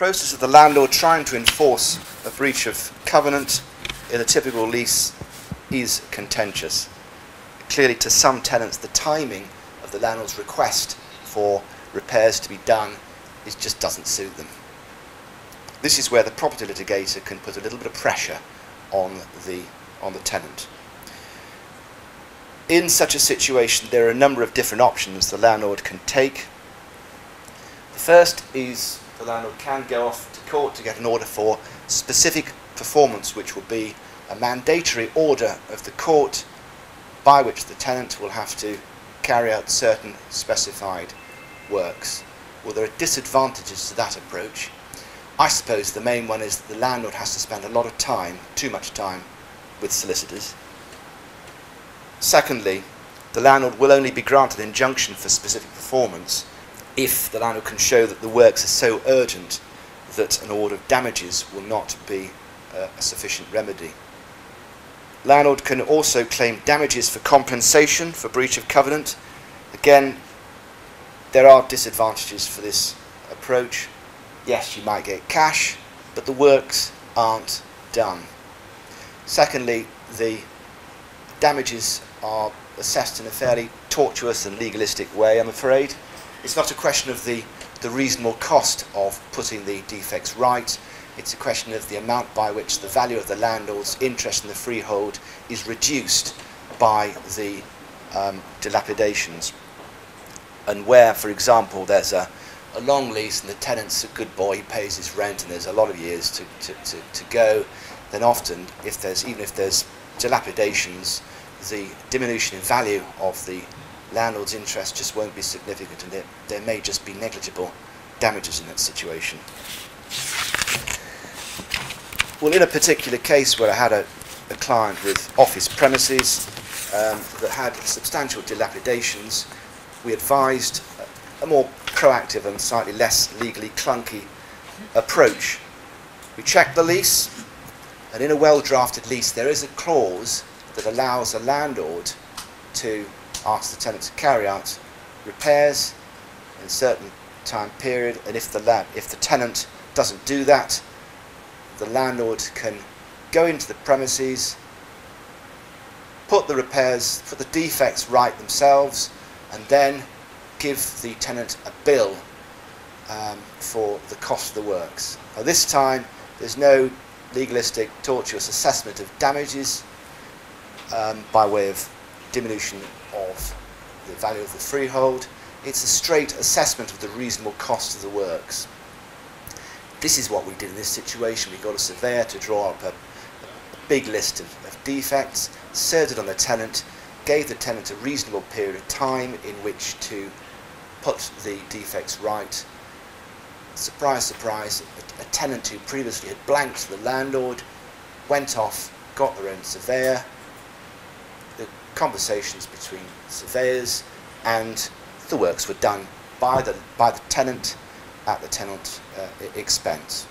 process of the landlord trying to enforce a breach of covenant in a typical lease is contentious. Clearly, to some tenants, the timing of the landlord's request for repairs to be done just doesn't suit them. This is where the property litigator can put a little bit of pressure on the tenant. In such a situation, there are a number of different options the landlord can take. The first is the landlord can go off to court to get an order for specific performance, which will be a mandatory order of the court by which the tenant will have to carry out certain specified works. Well, there are disadvantages to that approach. I suppose the main one is that the landlord has to spend a lot of time, too much time, with solicitors. Secondly, the landlord will only be granted injunction for specific performance if the landlord can show that the works are so urgent that an order of damages will not be a sufficient remedy. Landlord can also claim damages for compensation for breach of covenant. Again, there are disadvantages for this approach. Yes, you might get cash, but the works aren't done. Secondly, the damages are assessed in a fairly tortuous and legalistic way, I'm afraid. It's not a question of the reasonable cost of putting the defects right. It's a question of the amount by which the value of the landlord's interest in the freehold is reduced by the dilapidations. And where, for example, there's a long lease and the tenant's a good boy, he pays his rent and there's a lot of years to go, then often, even if there's dilapidations, the diminution in value of the landlord's interest just won't be significant, and there may just be negligible damages in that situation. Well, in a particular case where I had a client with office premises that had substantial dilapidations, we advised a more proactive and slightly less legally clunky approach. We checked the lease, and in a well-drafted lease there is a clause that allows a landlord to ask the tenant to carry out repairs in a certain time period, and if the tenant doesn't do that, the landlord can go into the premises, put the defects right themselves, and then give the tenant a bill for the cost of the works. Now, this time there's no legalistic, tortuous assessment of damages by way of diminution of the value of the freehold. It's a straight assessment of the reasonable cost of the works. This is what we did in this situation. We got a surveyor to draw up a big list of defects, served it on the tenant, gave the tenant a reasonable period of time in which to put the defects right. Surprise, surprise, a tenant who previously had blanked the landlord went off, got their own surveyor. The conversations between surveyors and the works were done by the tenant at the tenant expense.